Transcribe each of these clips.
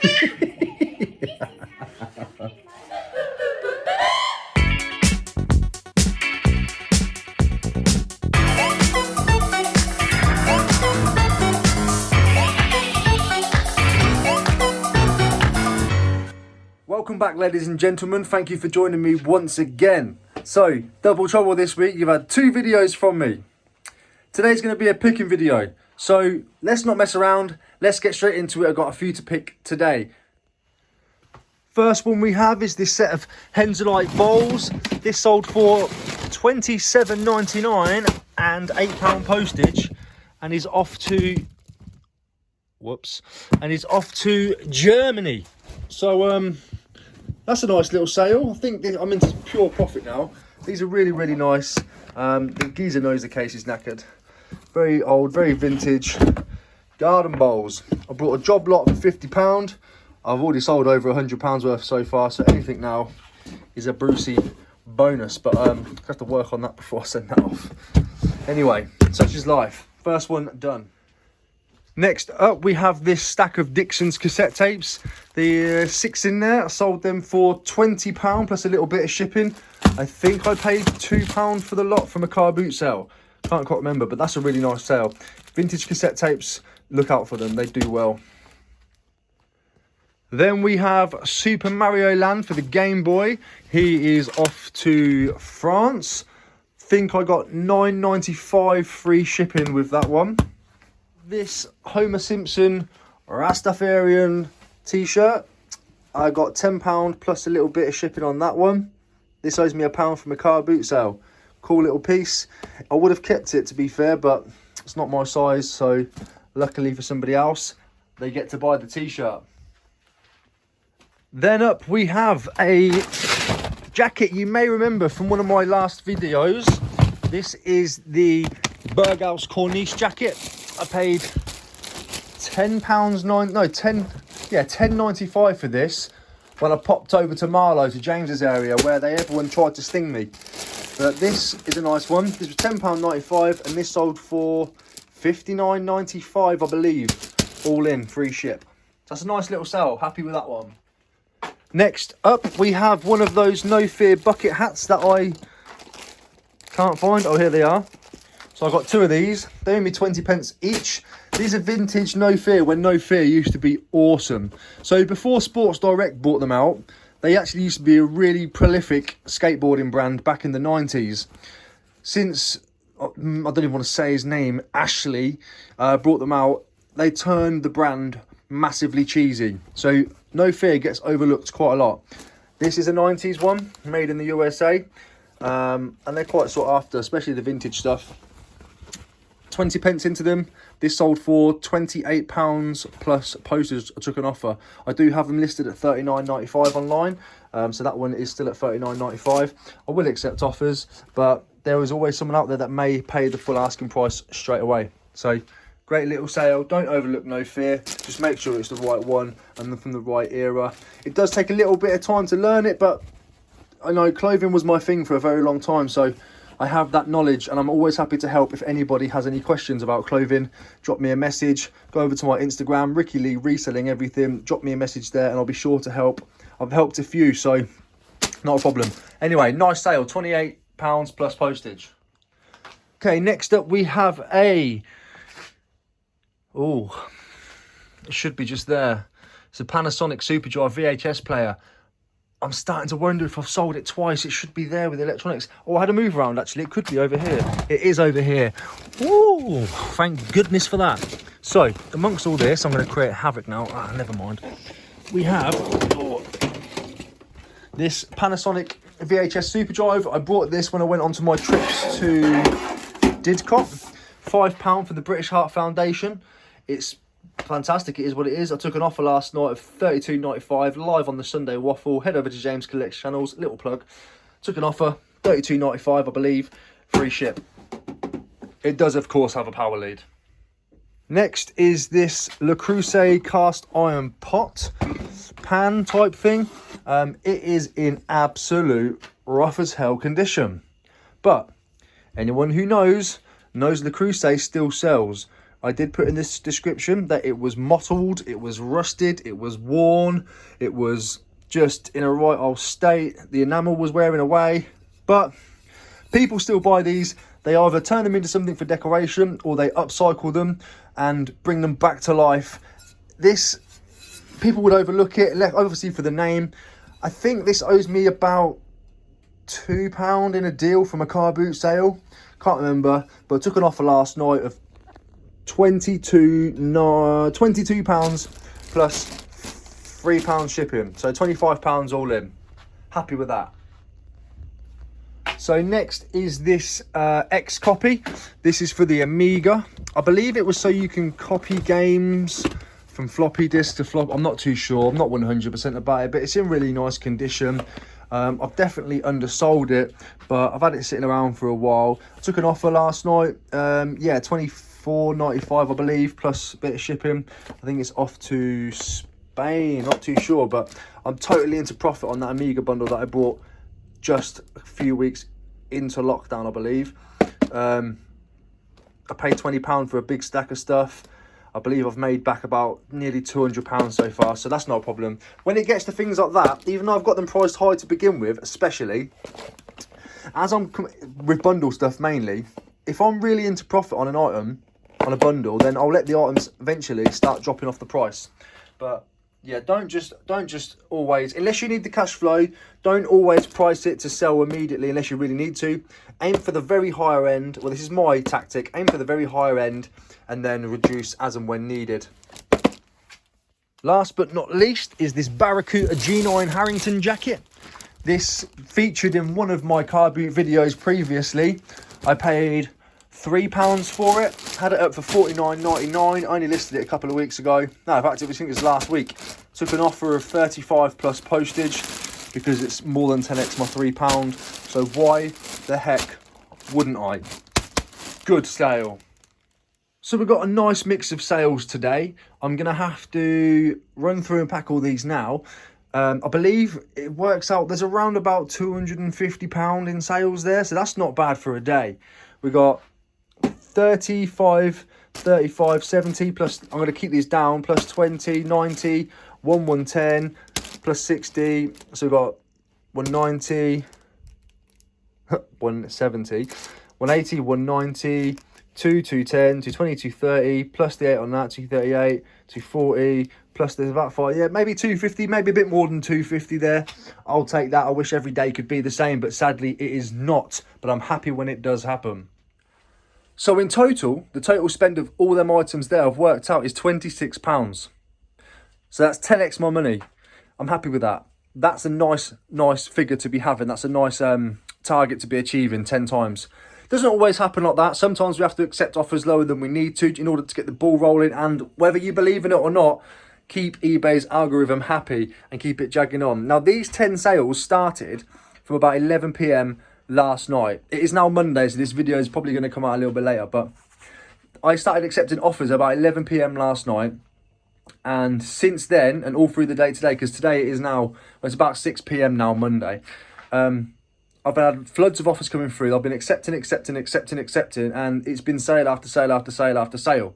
Welcome back, ladies and gentlemen. Thank you for joining me once again. So, double trouble this week. You've had 2 videos from me. Today's going to be a picking video. So, let's not mess around. Let's get straight into it. I've got a few to pick today. First one we have is this set of Henselite bowls. This sold for $27.99 and £8 postage, and is off to off to Germany. So that's a nice little sale. I think I'm into pure profit now. These are really, really nice. The geezer knows the case is knackered. Very old, very vintage garden bowls. I bought a job lot for £50. I've already sold over £100 worth so far, so anything now is a Brucey bonus, but I have to work on that before I send that off. Anyway, such is life. First one done. Next up, we have this stack of Dixon's cassette tapes. The 6 in there, I sold them for £20 plus a little bit of shipping. I think I paid £2 for the lot from a car boot sale. Can't quite remember, but that's a really nice sale. Vintage cassette tapes, look out for them, they do well. Then we have Super Mario Land for the Game Boy. He is off to France. Think I got $9.95 free shipping with that one. This Homer Simpson Rastafarian t-shirt, I got £10 plus a little bit of shipping on that one. This owes me £1 from a car boot sale. Cool little piece. I would have kept it, to be fair, but it's not my size, so luckily for somebody else, they get to buy the t-shirt. Then up we have a jacket you may remember from one of my last videos. This is the Berghaus Corniche jacket. I paid £10.95 for this when I popped over to Marlow, to James's area, where everyone tried to sting me. But this is a nice one. This was £10.95 and this sold for $59.95, I believe, all in, free ship. So that's a nice little sale. Happy with that one. Next up, we have one of those No Fear bucket hats that I can't find. Oh, here they are. So I got 2 of these. They owe me 20p each. These are vintage No Fear, when No Fear used to be awesome. So before Sports Direct bought them out, they actually used to be a really prolific skateboarding brand back in the 90s. Since, I don't even want to say his name, Ashley, brought them out, they turned the brand massively cheesy. So No Fear gets overlooked quite a lot. This is a 90s one, made in the USA. And they're quite sought after, especially the vintage stuff. 20p into them. This sold for £28 plus postage. I took an offer. I do have them listed at $39.95 online, so that one is still at $39.95. I will accept offers, but there is always someone out there that may pay the full asking price straight away. So great little sale. Don't overlook No Fear. Just make sure it's the right one and from the right era. It does take a little bit of time to learn it, but I know clothing was my thing for a very long time, so I have that knowledge, and I'm always happy to help. If anybody has any questions about clothing, drop me a message. Go over to my Instagram, Ricky Lee Reselling Everything. Drop me a message there and I'll be sure to help. I've helped a few, so not a problem. Anyway, nice sale, £28 plus postage. Okay, next up we have it should be just there. It's a Panasonic Superdrive VHS player. I'm starting to wonder if I've sold it twice. It should be there with the electronics. Oh, I had a move around, actually. It could be over here. It is over here. Ooh, thank goodness for that. So, amongst all this, I'm going to create havoc now. Never mind. We have this Panasonic VHS Superdrive. I brought this when I went onto my trips to Didcot. £5 for the British Heart Foundation. It's fantastic. It is what it is. I took an offer last night of $32.95 live on the Sunday Waffle. Head over to James Collects channels, little plug. Took an offer, $32.95 I believe, free ship. It does of course have a power lead. Next is this Le Creuset cast iron pot pan type thing. It is in absolute rough as hell condition, but anyone who knows Le Creuset still sells. I did put in this description that it was mottled, it was rusted, it was worn, it was just in a right old state. The enamel was wearing away, but people still buy these. They either turn them into something for decoration or they upcycle them and bring them back to life. This, people would overlook it, obviously for the name. I think this owes me about £2 in a deal from a car boot sale. Can't remember, but I took an offer last night of £22 plus £3 shipping, so £25 all in. Happy with that. So next is this X copy. This is for the Amiga. I believe it was so you can copy games from floppy disk to flop. I'm not too sure. I'm not 100% about it, but it's in really nice condition. I've definitely undersold it, but I've had it sitting around for a while. I took an offer last night. Yeah, £24.95 I believe, plus a bit of shipping. I think it's off to Spain. Not too sure, but I'm totally into profit on that Amiga bundle that I bought just a few weeks into lockdown, I believe. I paid £20 for a big stack of stuff. I believe I've made back about nearly £200 so far, so that's not a problem. When it gets to things like that, even though I've got them priced high to begin with, especially, as I'm with bundle stuff mainly, if I'm really into profit on an item, on a bundle, then I'll let the items eventually start dropping off the price. But yeah, don't just always, unless you need the cash flow, don't always price it to sell immediately unless you really need to. Aim for the very higher end. Well, this is my tactic. Aim for the very higher end and then reduce as and when needed. Last but not least is this Barracuda G9 Harrington jacket. This featured in one of my car boot videos previously. I paid £3 for it, had it up for $49.99. I only listed it a couple of weeks ago. No, in fact, I think it was last week. Took an offer of $35 plus postage because it's more than 10x my £3. So why the heck wouldn't I? Good sale. So we've got a nice mix of sales today. I'm going to have to run through and pack all these now. I believe it works out, there's around about £250 in sales there. So that's not bad for a day. We got 35, 35, 70 plus, I'm going to keep these down, plus 20, 90, 110, plus 60. So we've got 190, 170, 180, 190, 210, 220, 230, plus the 8 on that, 238, 240, plus there's about 5, yeah, maybe 250, maybe a bit more than 250 there. I'll take that. I wish every day could be the same, but sadly it is not. But I'm happy when it does happen. So in total, the total spend of all them items there I've worked out is £26. So that's 10x my money. I'm happy with that. That's a nice figure to be having. That's a nice target to be achieving 10 times. Doesn't always happen like that. Sometimes we have to accept offers lower than we need to in order to get the ball rolling. And whether you believe in it or not, keep eBay's algorithm happy and keep it jagging on. Now, these 10 sales started from about 11 p.m. last night. It is now Monday, so this video is probably going to come out a little bit later. But I started accepting offers about 11 p.m. last night. And since then, and all through the day today, because today it is now, well, it's about 6 p.m. now, Monday. I've had floods of offers coming through. I've been accepting, and it's been sale after sale after sale after sale.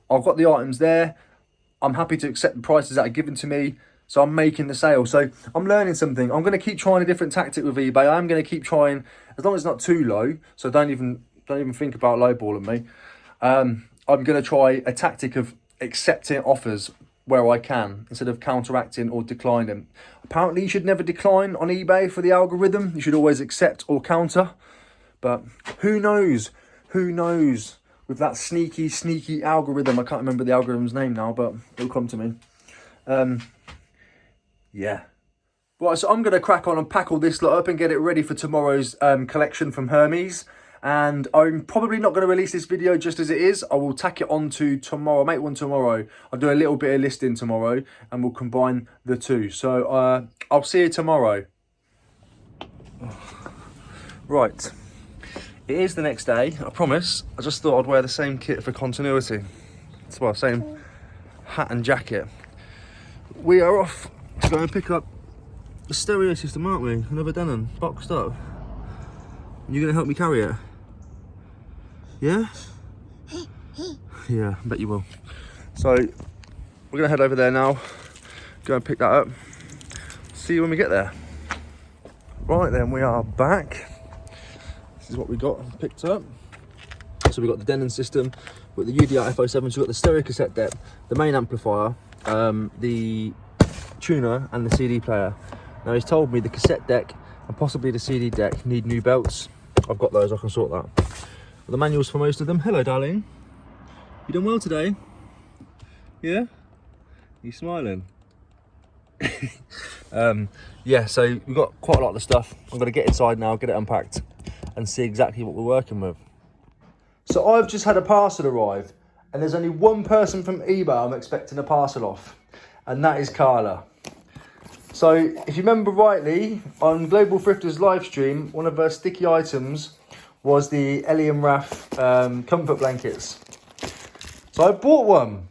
I've got the items there. I'm happy to accept the prices that are given to me, so I'm making the sale. So I'm learning something. I'm going to keep trying a different tactic with eBay. I'm going to keep trying, as long as it's not too low. So don't even think about lowballing me. I'm going to try a tactic of accepting offers where I can, instead of counteracting or declining. Apparently you should never decline on eBay for the algorithm. You should always accept or counter. But who knows with that sneaky algorithm. I can't remember the algorithm's name now, but it'll come to me. Yeah. Right, so I'm going to crack on and pack all this lot up and get it ready for tomorrow's collection from Hermes. And I'm probably not going to release this video just as it is. I will tack it on to tomorrow. I'll make one tomorrow. I'll do a little bit of listing tomorrow and we'll combine the two. So I'll see you tomorrow. Right. It is the next day, I promise. I just thought I'd wear the same kit for continuity. Well, same hat and jacket. We are off to go and pick up the stereo system, aren't we? Another Denon, boxed up. You're going to help me carry it? Yeah? Yeah, I bet you will. So we're gonna head over there now, go and pick that up. See you when we get there. Right then, we are back. This is what we got picked up. So we've got the Denon system with the UDR FO7, so we've got the stereo cassette deck, the main amplifier, the tuner and the CD player. Now he's told me the cassette deck and possibly the CD deck need new belts. I've got those, I can sort that. But the manuals for most of them. Hello darling, you done well today? Yeah? You smiling? Yeah, so we've got quite a lot of the stuff. I'm going to get inside now, get it unpacked and see exactly what we're working with. So I've just had a parcel arrive and there's only one person from eBay I'm expecting a parcel off, and that is Carla. So if you remember rightly, on Global Thrifters live stream, one of her sticky items was the Ellie and Raph comfort blankets. So I bought one.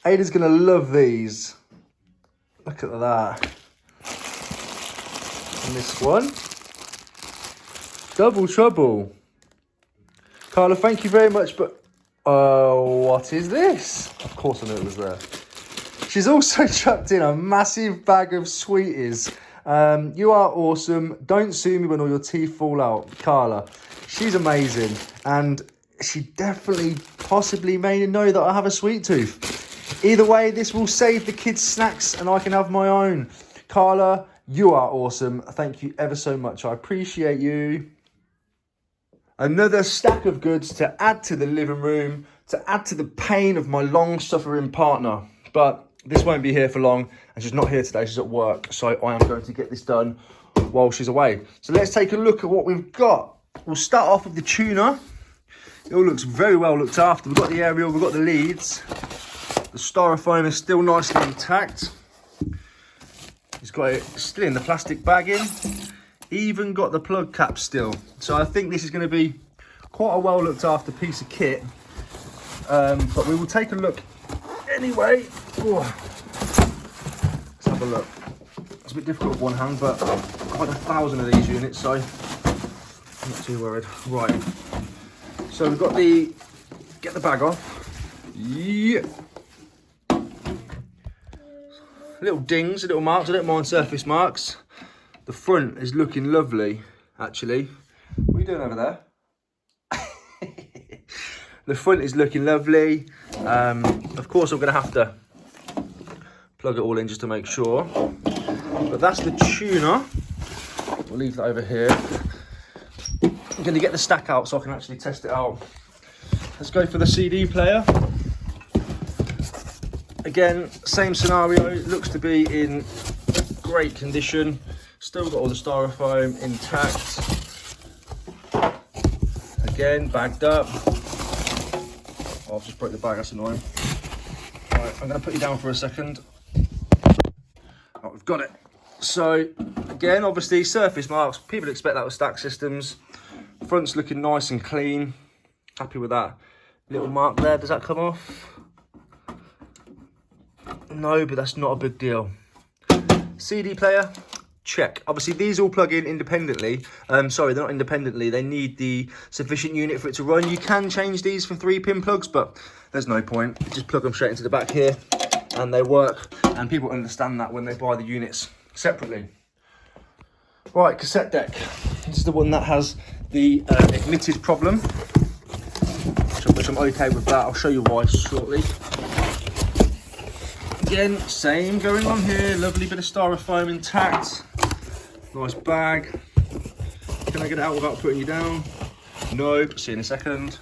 Ada's going to love these. Look at that. And this one. Double trouble. Carla, thank you very much, but what is this? Of course I knew it was there. She's also chucked in a massive bag of sweeties. You are awesome. Don't sue me when all your teeth fall out. Carla, she's amazing. And she definitely, possibly may know that I have a sweet tooth. Either way, this will save the kids snacks and I can have my own. Carla, you are awesome. Thank you ever so much. I appreciate you. Another stack of goods to add to the living room, to add to the pain of my long-suffering partner. But this won't be here for long, and she's not here today, she's at work. So I am going to get this done while she's away. So let's take a look at what we've got. We'll start off with the tuner. It all looks very well looked after. We've got the aerial, we've got the leads. The styrofoam is still nicely intact. He's got it still in the plastic bagging. Even got the plug cap still. So I think this is going to be quite a well looked after piece of kit. But we will take a look anyway. Ooh. Let's have a look. It's a bit difficult with one hand, but quite 1,000 of these units, so I'm not too worried. Right. So we've got the, get the bag off. Yeah. Little dings, little marks. I don't mind surface marks. The front is looking lovely, actually. What are you doing over there? The front is looking lovely. Of course, I'm going to have to plug it all in just to make sure. But that's the tuner. We'll leave that over here. I'm going to get the stack out so I can actually test it out. Let's go for the CD player. Again, same scenario. Looks to be in great condition. Still got all the styrofoam intact. Again, bagged up. Oh, I've just broke the bag, that's annoying. Right, I'm going to put you down for a second. Oh, we've got it. So, again, obviously, surface marks. People expect that with stack systems. Front's looking nice and clean. Happy with that. Little mark there, does that come off? No, but that's not a big deal. CD player. Check. Obviously, these all plug in independently. Sorry, they're not independently. They need the sufficient unit for it to run. You can change these for 3-pin plugs, but there's no point. Just plug them straight into the back here, and they work. And people understand that when they buy the units separately. Right, cassette deck. This is the one that has the admitted problem, which I'm okay with that. I'll show you why shortly. Again, same going on here. Lovely bit of styrofoam intact. Nice bag. Can I get it out without putting you down? No, see you in a second.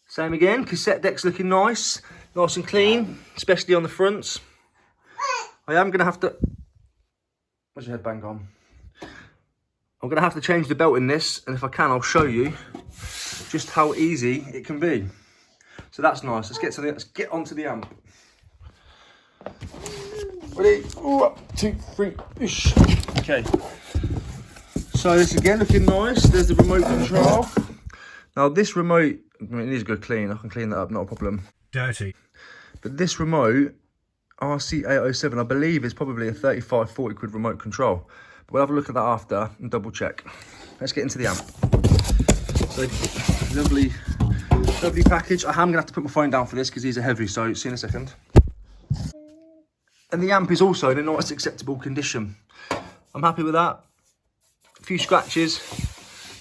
Same again, cassette deck's looking nice. Nice and clean, especially on the fronts. I am gonna have to, where's your headband gone? I'm gonna have to change the belt in this, and if I can, I'll show you just how easy it can be. So that's nice. Let's get onto the amp. Ready? 1, 2, 3. Ish. Okay. So this again looking nice. There's the remote control. Now this remote, I mean, it needs to go clean. I can clean that up, not a problem. Dirty. But this remote, RC807, I believe is probably a 35, 40 quid remote control. But we'll have a look at that after and double check. Let's get into the amp. So lovely Lovely package. I am going to have to put my phone down for this because these are heavy, so see you in a second. And the amp is also in a nice acceptable condition. I'm happy with that. A few scratches,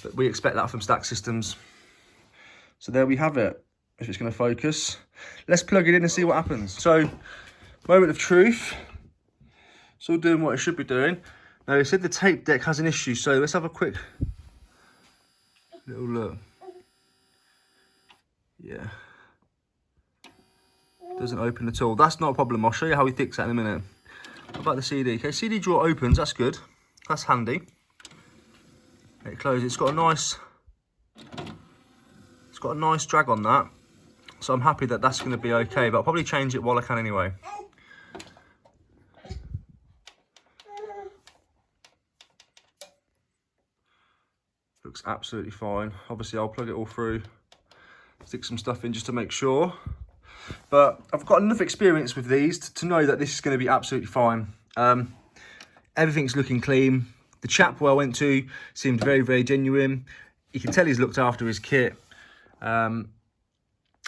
but we expect that from Stack Systems. So there we have it. If it's going to focus, let's plug it in and see what happens. So, moment of truth. It's all doing what it should be doing. Now, they said the tape deck has an issue, so let's have a quick little look. Yeah. Doesn't open at all. That's not a problem. I'll show you how we fix that in a minute. What about the CD? Okay, CD drawer opens. That's good. That's handy. It closes. It's got a nice drag on that. So I'm happy that that's going to be okay, but I'll probably change it while I can anyway. Looks absolutely fine. Obviously, I'll plug it all through, stick some stuff in just to make sure. But I've got enough experience with these to know that this is going to be absolutely fine. Everything's looking clean. The chap who I went to seemed very, very genuine. You can tell he's looked after his kit.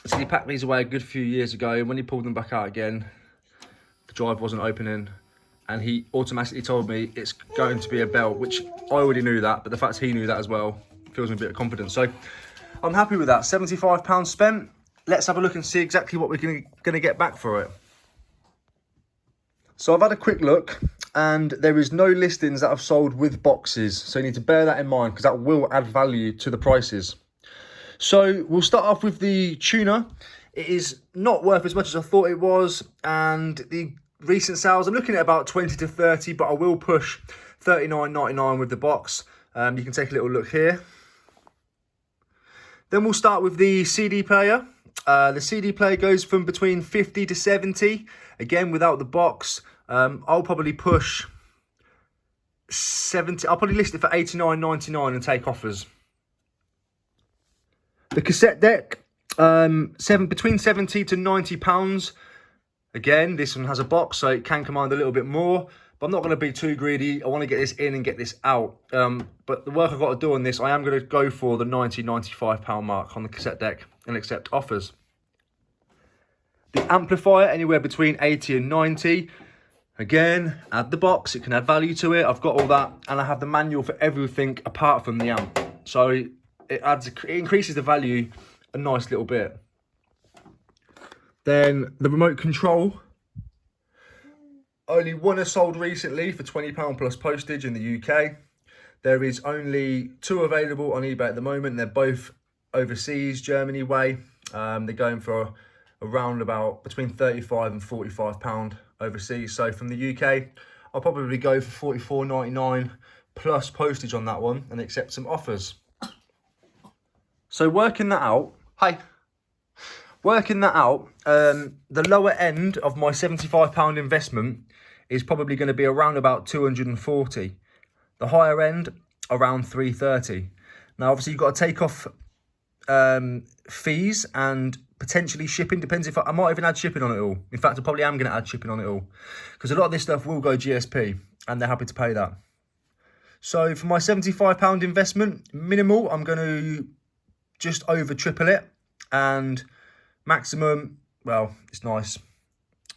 So he packed these away a good few years ago, and when he pulled them back out again, the drive wasn't opening, and he automatically told me it's going to be a belt, which I already knew that, but the fact he knew that as well fills me a bit of confidence. So I'm happy with that. £75 spent. Let's have a look and see exactly what we're going to get back for it. So I've had a quick look, and there is no listings that I've sold with boxes, so you need to bear that in mind because that will add value to the prices. So we'll start off with the tuner. It is not worth as much as I thought it was, and the recent sales, I'm looking at about 20 to 30, but I will push $39.99 with the box. You can take a little look here. Then we'll start with the CD player. The CD player goes from between 50 to 70, again without the box. I'll probably push 70, I'll probably list it for $89.99 and take offers. The cassette deck, between 70 to 90 pounds. Again, this one has a box, so it can command a little bit more, but I'm not going to be too greedy. I want to get this in and get this out. But the work I've got to do on this, I am going to go for the £90–95 mark on the cassette deck and accept offers. The amplifier, anywhere between 80 and 90. Again, add the box, it can add value to it. I've got all that, and I have the manual for everything apart from the amp. So it increases the value a nice little bit. Then the remote control. Only one is sold recently for £20 plus postage in the UK. There is only 2 available on eBay at the moment. They're both overseas, Germany way. They're going for around about between £35 and £45 overseas. So from the UK, I'll probably go for $44.99 plus postage on that one and accept some offers. So working that out, the lower end of my £75 investment is probably going to be around about 240. The higher end, around 330. Now, obviously, you've got to take off fees and potentially shipping. Depends if I might even add shipping on it all. In fact, I probably am going to add shipping on it all because a lot of this stuff will go GSP and they're happy to pay that. So for my £75 investment, minimal, I'm going to just over triple it, and maximum, well, it's nice.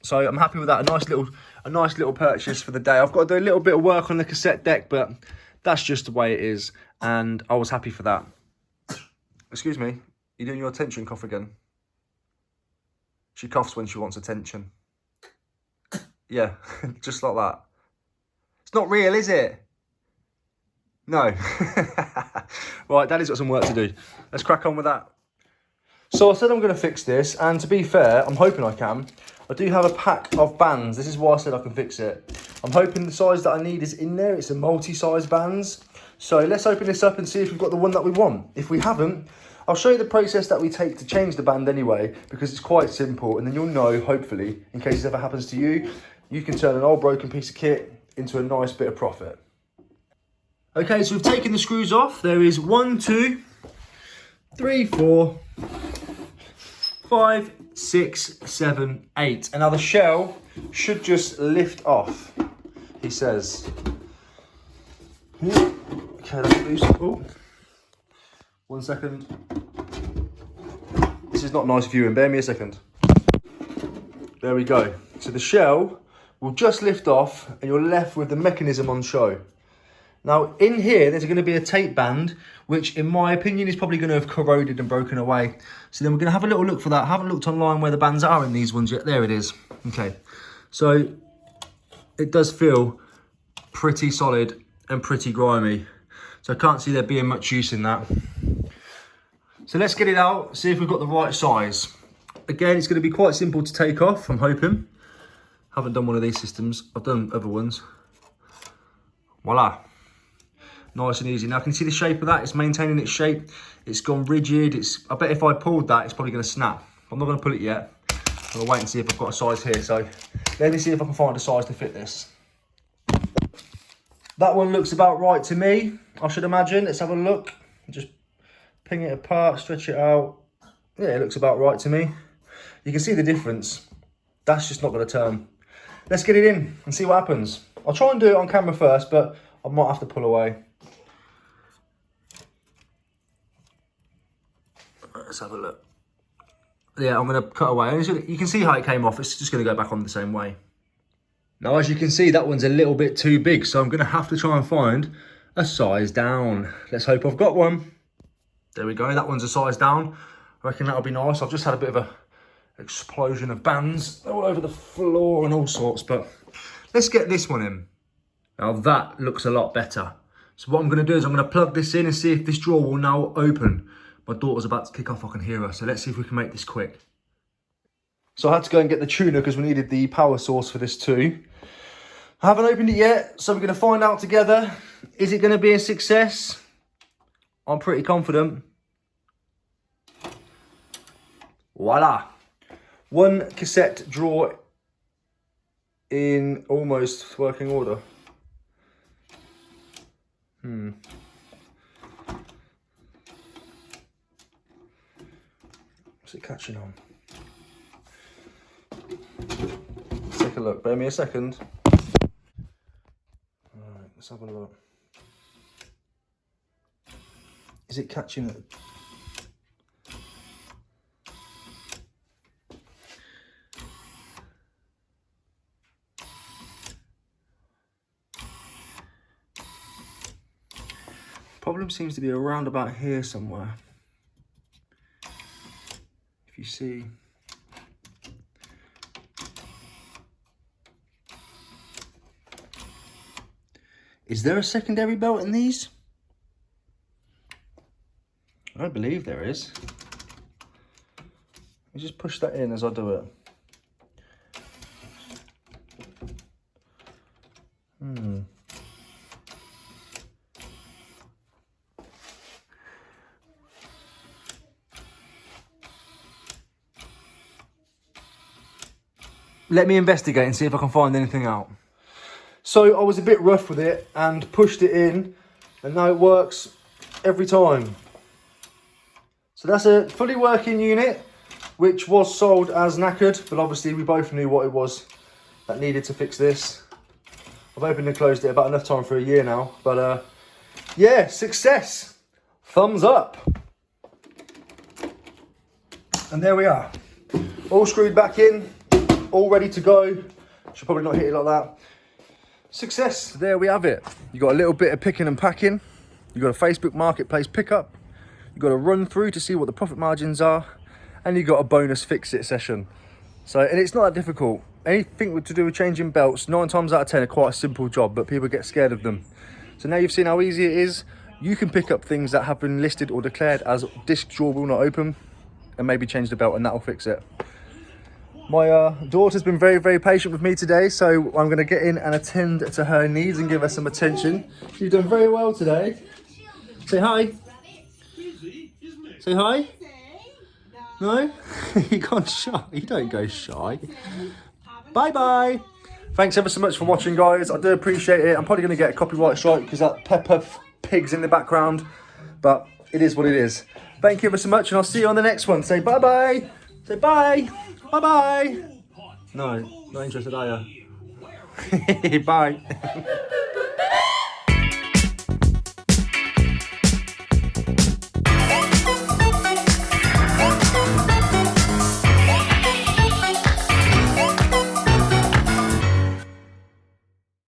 So I'm happy with that. A nice little purchase for the day. I've got to do a little bit of work on the cassette deck, but that's just the way it is, and I was happy for that. Excuse me, you doing your attention cough again? She coughs when she wants attention. Yeah, just like that. It's not real, is it? No. Right, Daddy's got some work to do. Let's crack on with that. So I said I'm going to fix this, and to be fair, I'm hoping I can. I do have a pack of bands. This is why I said I can fix it. I'm hoping the size that I need is in there. It's a multi-size bands. So let's open this up and see if we've got the one that we want. If we haven't, I'll show you the process that we take to change the band anyway, because it's quite simple, and then you'll know, hopefully, in case this ever happens to you, you can turn an old broken piece of kit into a nice bit of profit. Okay, so we've taken the screws off. There is 1, 2, 3, 4, 5, 6, 7, 8. And now the shell should just lift off, he says. Okay, that's loose. Oh, 1 second. this is not nice viewing. Bear me a second. There we go. So the shell will just lift off and you're left with the mechanism on show. Now in here, there's going to be a tape band, which in my opinion is probably going to have corroded and broken away. So then we're going to have a little look for that. I haven't looked online where the bands are in these ones yet. There it is. Okay. So it does feel pretty solid and pretty grimy. So I can't see there being much use in that. So let's get it out, see if we've got the right size. Again, it's going to be quite simple to take off, I'm hoping. Haven't done one of these systems. I've done other ones. Voila. Nice and easy. Now, can you see the shape of that? It's maintaining its shape. It's gone rigid. I bet if I pulled that, it's probably going to snap. I'm not going to pull it yet. I'm going to wait and see if I've got a size here. So let me see if I can find a size to fit this. That one looks about right to me, I should imagine. Let's have a look. Just ping it apart, stretch it out. Yeah, it looks about right to me. You can see the difference. That's just not going to turn. Let's get it in and see what happens. I'll try and do it on camera first, but I might have to pull away. Let's have a look. Yeah, I'm going to cut away. You can see how it came off. It's just going to go back on the same way. Now, as you can see, that one's a little bit too big, so I'm going to have to try and find a size down. Let's hope I've got one. There we go. That one's a size down. I reckon that'll be nice. I've just had a bit of a explosion of bands all over the floor and all sorts, but let's get this one in. Now that looks a lot better. So what I'm going to do is I'm going to plug this in and see if this drawer will now open. My daughter's about to kick off, I can hear her, so let's see if we can make this quick. So I had to go and get the tuner because we needed the power source for this too. I haven't opened it yet, so we're going to find out together. Is it going to be a success? I'm pretty confident. Voila. One cassette drawer in almost working order. What's it catching on? Let's take a look. Bear me a second. Alright, let's have a look. Is it catching it? Problem seems to be around about here somewhere. If you see. Is there a secondary belt in these? I don't believe there is. Let me just push that in as I do it. Let me investigate and see if I can find anything out. So I was a bit rough with it and pushed it in, and now it works every time. So that's a fully working unit, which was sold as knackered, but obviously we both knew what it was that needed to fix this. I've opened and closed it about enough time for a year now, but yeah, success. Thumbs up. And there we are. All screwed back in, all ready to go. Should probably not hit it like that. Success. There we have it. You got a little bit of picking and packing. You got a Facebook Marketplace pickup. You got a run through to see what the profit margins are, and you got a bonus fix it session. So, and it's not that difficult. Anything to do with changing belts, 9 times out of 10 are quite a simple job, but people get scared of them. So now you've seen how easy it is. You can pick up things that have been listed or declared as disc drawer will not open, and maybe change the belt, and that'll fix it. My daughter's been very, very patient with me today, so I'm going to get in and attend to her needs and give her some attention. You've done very well today. Say hi. Say hi. No? You gone shy. You don't go shy. Bye-bye. Thanks ever so much for watching, guys. I do appreciate it. I'm probably going to get a copyright strike because that Peppa Pig's in the background, but it is what it is. Thank you ever so much, and I'll see you on the next one. Say bye-bye. Say bye. Bye-bye. No, not interested, are you? Bye.